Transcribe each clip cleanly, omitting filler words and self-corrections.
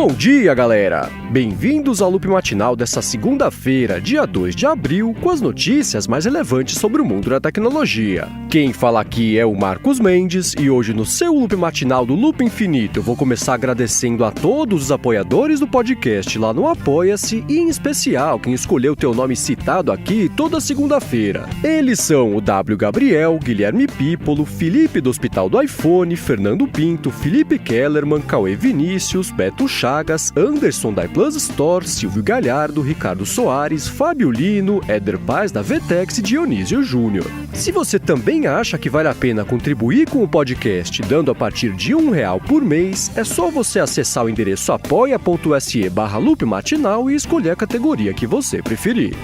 Bom dia, galera! Bem-vindos ao Loop Matinal dessa segunda-feira, dia 2 de abril, com as notícias mais relevantes sobre o mundo da tecnologia. Quem fala aqui é o Marcos Mendes e hoje no seu Loop Matinal do Loop Infinito eu vou começar agradecendo a todos os apoiadores do podcast lá no Apoia-se e em especial quem escolheu ter o nome citado aqui toda segunda-feira. Eles são o W. Gabriel, Guilherme Pípolo, Felipe do Hospital do iPhone, Fernando Pinto, Felipe Kellerman, Cauê Vinícius, Beto Chagas, Anderson da Plus Store, Silvio Galhardo, Ricardo Soares, Fábio Lino, Éder Paz da Vetex e Dionísio Júnior. Se você também acha que vale a pena contribuir com o podcast dando a partir de R$1 por mês, é só você acessar o endereço apoia.se/loopmatinal e escolher a categoria que você preferir.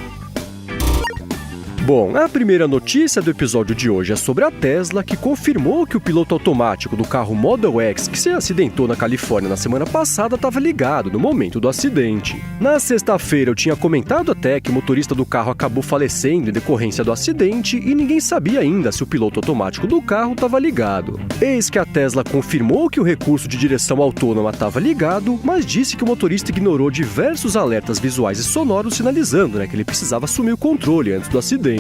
Bom, a primeira notícia do episódio de hoje é sobre a Tesla, que confirmou que o piloto automático do carro Model X que se acidentou na Califórnia na semana passada estava ligado no momento do acidente. Na sexta-feira eu tinha comentado até que o motorista do carro acabou falecendo em decorrência do acidente e ninguém sabia ainda se o piloto automático do carro estava ligado. Eis que a Tesla confirmou que o recurso de direção autônoma estava ligado, mas disse que o motorista ignorou diversos alertas visuais e sonoros sinalizando que ele precisava assumir o controle antes do acidente.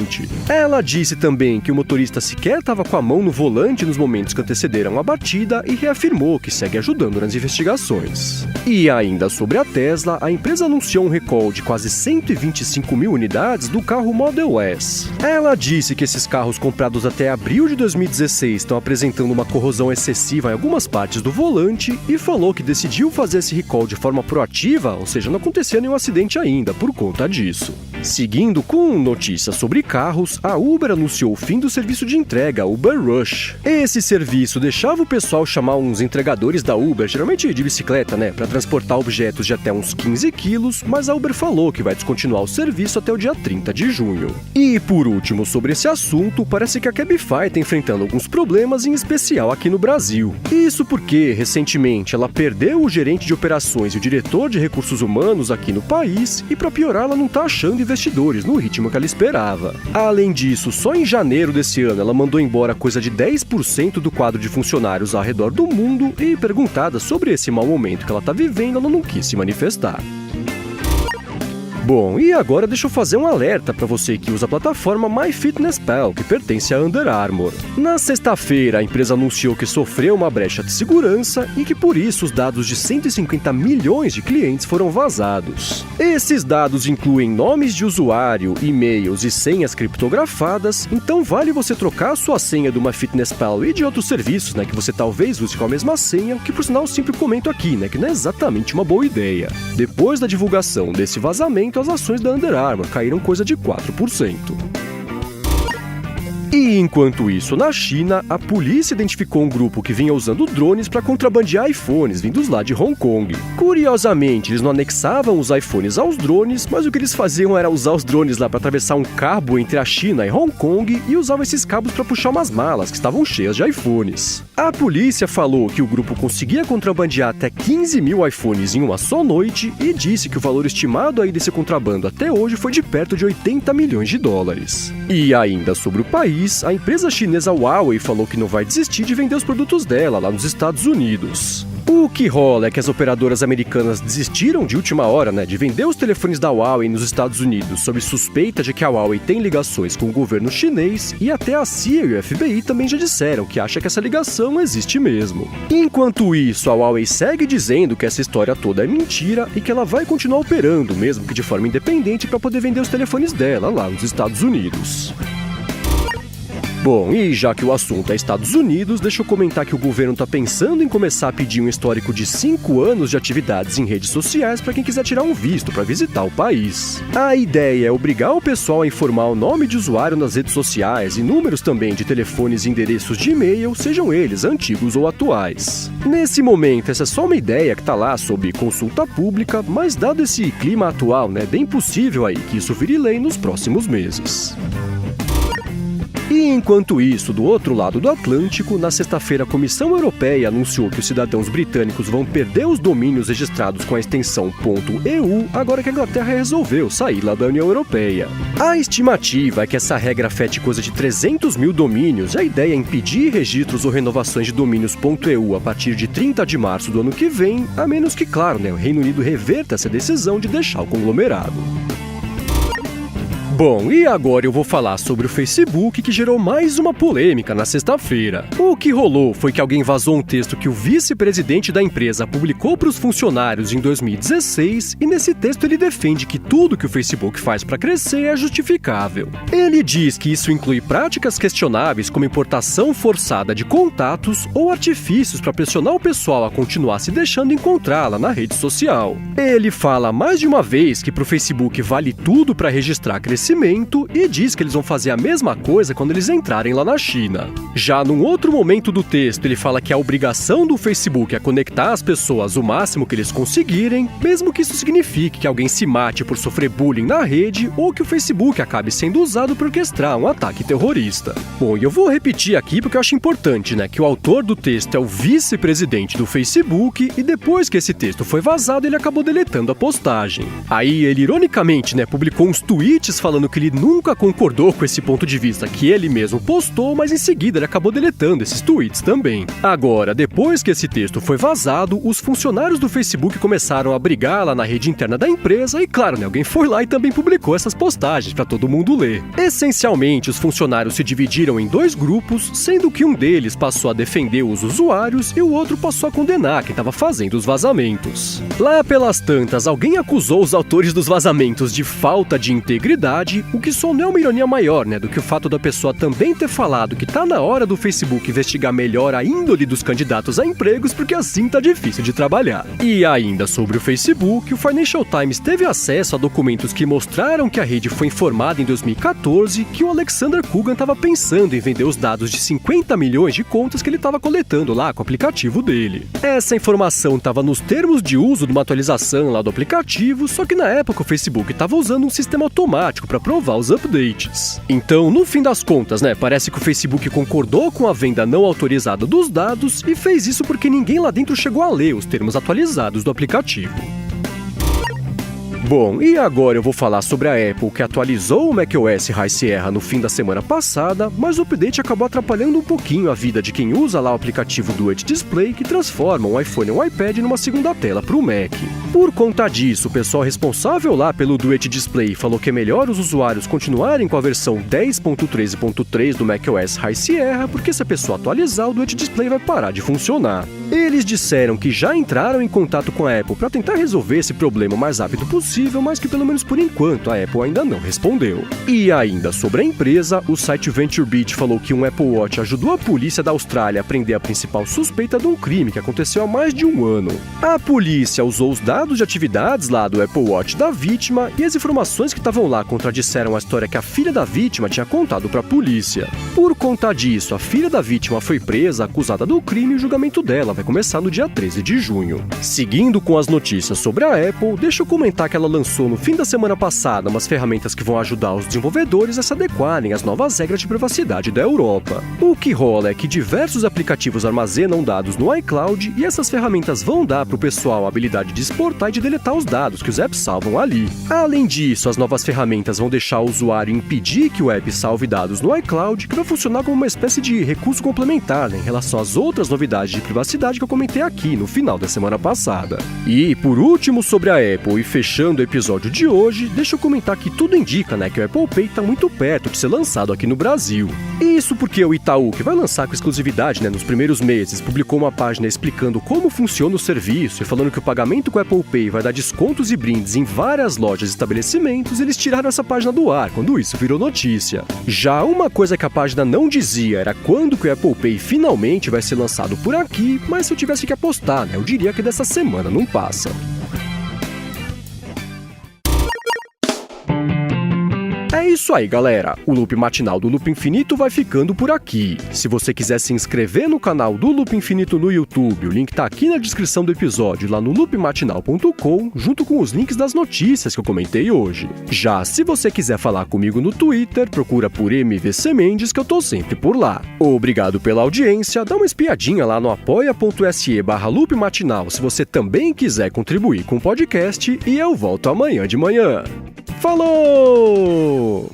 Ela disse também que o motorista sequer estava com a mão no volante nos momentos que antecederam a batida e reafirmou que segue ajudando nas investigações. E ainda sobre a Tesla, a empresa anunciou um recall de quase 125 mil unidades do carro Model S. Ela disse que esses carros comprados até abril de 2016 estão apresentando uma corrosão excessiva em algumas partes do volante e falou que decidiu fazer esse recall de forma proativa, ou seja, não acontecia nenhum acidente ainda por conta disso. Seguindo com notícias sobre carros, a Uber anunciou o fim do serviço de entrega, Uber Rush. Esse serviço deixava o pessoal chamar uns entregadores da Uber, geralmente de bicicleta, para transportar objetos de até uns 15 quilos, mas a Uber falou que vai descontinuar o serviço até o dia 30 de junho. E por último, sobre esse assunto, parece que a Cabify está enfrentando alguns problemas, em especial aqui no Brasil. Isso porque, recentemente, ela perdeu o gerente de operações e o diretor de recursos humanos aqui no país, e para piorar, ela não está achando investidores no ritmo que ela esperava. Além disso, só em janeiro desse ano ela mandou embora coisa de 10% do quadro de funcionários ao redor do mundo e, perguntada sobre esse mau momento que ela está vivendo, ela não quis se manifestar. Bom, e agora deixa eu fazer um alerta para você que usa a plataforma MyFitnessPal, que pertence à Under Armour. Na sexta-feira, a empresa anunciou que sofreu uma brecha de segurança e que por isso os dados de 150 milhões de clientes foram vazados. Esses dados incluem nomes de usuário, e-mails e senhas criptografadas, então vale você trocar a sua senha do MyFitnessPal e de outros serviços, que você talvez use com a mesma senha, que por sinal eu sempre comento aqui, que não é exatamente uma boa ideia. Depois da divulgação desse vazamento, as ações da Under Armour caíram coisa de 4%. E enquanto isso, na China, a polícia identificou um grupo que vinha usando drones para contrabandear iPhones vindos lá de Hong Kong. Curiosamente, eles não anexavam os iPhones aos drones, mas o que eles faziam era usar os drones lá para atravessar um cabo entre a China e Hong Kong e usavam esses cabos para puxar umas malas que estavam cheias de iPhones. A polícia falou que o grupo conseguia contrabandear até 15 mil iPhones em uma só noite e disse que o valor estimado aí desse contrabando até hoje foi de perto de 80 milhões de dólares. E ainda sobre o país, a empresa chinesa Huawei falou que não vai desistir de vender os produtos dela lá nos Estados Unidos. O que rola é que as operadoras americanas desistiram de última hora, de vender os telefones da Huawei nos Estados Unidos sob suspeita de que a Huawei tem ligações com o governo chinês e até a CIA e o FBI também já disseram que acha que essa ligação existe mesmo. Enquanto isso, a Huawei segue dizendo que essa história toda é mentira e que ela vai continuar operando, mesmo que de forma independente, para poder vender os telefones dela lá nos Estados Unidos. Bom, e já que o assunto é Estados Unidos, deixa eu comentar que o governo está pensando em começar a pedir um histórico de 5 anos de atividades em redes sociais para quem quiser tirar um visto para visitar o país. A ideia é obrigar o pessoal a informar o nome de usuário nas redes sociais e números também de telefones e endereços de e-mail, sejam eles antigos ou atuais. Nesse momento, essa é só uma ideia que está lá sob consulta pública, mas dado esse clima atual, é bem possível aí que isso vire lei nos próximos meses. E enquanto isso, do outro lado do Atlântico, na sexta-feira a Comissão Europeia anunciou que os cidadãos britânicos vão perder os domínios registrados com a extensão .eu agora que a Inglaterra resolveu sair lá da União Europeia. A estimativa é que essa regra afete coisa de 300 mil domínios e a ideia é impedir registros ou renovações de domínios .eu a partir de 30 de março do ano que vem, a menos que, claro, o Reino Unido reverta essa decisão de deixar o conglomerado. Bom, e agora eu vou falar sobre o Facebook, que gerou mais uma polêmica na sexta-feira. O que rolou foi que alguém vazou um texto que o vice-presidente da empresa publicou para os funcionários em 2016 e nesse texto ele defende que tudo que o Facebook faz para crescer é justificável. Ele diz que isso inclui práticas questionáveis como importação forçada de contatos ou artifícios para pressionar o pessoal a continuar se deixando encontrá-la na rede social. Ele fala mais de uma vez que para o Facebook vale tudo para registrar crescimento e diz que eles vão fazer a mesma coisa quando eles entrarem lá na China. Já num outro momento do texto, ele fala que a obrigação do Facebook é conectar as pessoas o máximo que eles conseguirem, mesmo que isso signifique que alguém se mate por sofrer bullying na rede ou que o Facebook acabe sendo usado para orquestrar um ataque terrorista. Bom, e eu vou repetir aqui porque eu acho importante, que o autor do texto é o vice-presidente do Facebook e depois que esse texto foi vazado, ele acabou deletando a postagem. Aí ele, ironicamente, publicou uns tweets falando que ele nunca concordou com esse ponto de vista que ele mesmo postou, mas em seguida ele acabou deletando esses tweets também. Agora, depois que esse texto foi vazado, os funcionários do Facebook começaram a brigar lá na rede interna da empresa e, claro, alguém foi lá e também publicou essas postagens para todo mundo ler. Essencialmente, os funcionários se dividiram em dois grupos, sendo que um deles passou a defender os usuários e o outro passou a condenar quem estava fazendo os vazamentos. Lá pelas tantas, alguém acusou os autores dos vazamentos de falta de integridade, o que só não é uma ironia maior, do que o fato da pessoa também ter falado que tá na hora do Facebook investigar melhor a índole dos candidatos a empregos, porque assim tá difícil de trabalhar. E ainda sobre o Facebook, o Financial Times teve acesso a documentos que mostraram que a rede foi informada em 2014 que o Alexander Kugan estava pensando em vender os dados de 50 milhões de contas que ele estava coletando lá com o aplicativo dele. Essa informação estava nos termos de uso de uma atualização lá do aplicativo, só que na época o Facebook estava usando um sistema automático para provar os updates. Então, no fim das contas, parece que o Facebook concordou com a venda não autorizada dos dados e fez isso porque ninguém lá dentro chegou a ler os termos atualizados do aplicativo. Bom, e agora eu vou falar sobre a Apple, que atualizou o macOS High Sierra no fim da semana passada, mas o update acabou atrapalhando um pouquinho a vida de quem usa lá o aplicativo Duet Display, que transforma um iPhone ou um iPad numa segunda tela para o Mac. Por conta disso, o pessoal responsável lá pelo Duet Display falou que é melhor os usuários continuarem com a versão 10.13.3 do macOS High Sierra, porque se a pessoa atualizar, o Duet Display vai parar de funcionar. Eles disseram que já entraram em contato com a Apple para tentar resolver esse problema o mais rápido possível, mas que pelo menos por enquanto a Apple ainda não respondeu. E ainda sobre a empresa, o site VentureBeat falou que um Apple Watch ajudou a polícia da Austrália a prender a principal suspeita de um crime que aconteceu há mais de um ano. A polícia usou os dados de atividades lá do Apple Watch da vítima e as informações que estavam lá contradisseram a história que a filha da vítima tinha contado para a polícia. Por conta disso, a filha da vítima foi presa, acusada do crime e o julgamento dela vai começar no dia 13 de junho. Seguindo com as notícias sobre a Apple, deixa eu comentar que ela lançou no fim da semana passada umas ferramentas que vão ajudar os desenvolvedores a se adequarem às novas regras de privacidade da Europa. O que rola é que diversos aplicativos armazenam dados no iCloud e essas ferramentas vão dar para o pessoal a habilidade de exportar e de deletar os dados que os apps salvam ali. Além disso, as novas ferramentas vão deixar o usuário impedir que o app salve dados no iCloud, que vai funcionar como uma espécie de recurso complementar em relação às outras novidades de privacidade que eu comentei aqui no final da semana passada. E, por último, sobre a Apple e fechando o episódio de hoje, deixa eu comentar que tudo indica, que o Apple Pay está muito perto de ser lançado aqui no Brasil. Isso porque o Itaú, que vai lançar com exclusividade nos primeiros meses, publicou uma página explicando como funciona o serviço e falando que o pagamento com o Apple Pay vai dar descontos e brindes em várias lojas e estabelecimentos, eles tiraram essa página do ar quando isso virou notícia. Já uma coisa que a página não dizia era quando que o Apple Pay finalmente vai ser lançado por aqui, mas se eu tivesse que apostar, eu diria que dessa semana não passa. É isso aí, galera. O Loop Matinal do Loop Infinito vai ficando por aqui. Se você quiser se inscrever no canal do Loop Infinito no YouTube, o link tá aqui na descrição do episódio, lá no loopmatinal.com, junto com os links das notícias que eu comentei hoje. Já se você quiser falar comigo no Twitter, procura por MVC Mendes, que eu tô sempre por lá. Obrigado pela audiência, dá uma espiadinha lá no apoia.se/loopmatinal se você também quiser contribuir com o podcast, e eu volto amanhã de manhã. Falou!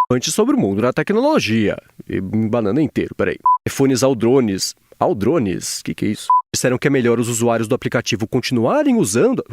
Antes sobre o mundo da tecnologia. Banana inteiro, peraí. Telefones Aldrones. Aldrones? Que é isso? Disseram que é melhor os usuários do aplicativo continuarem usando...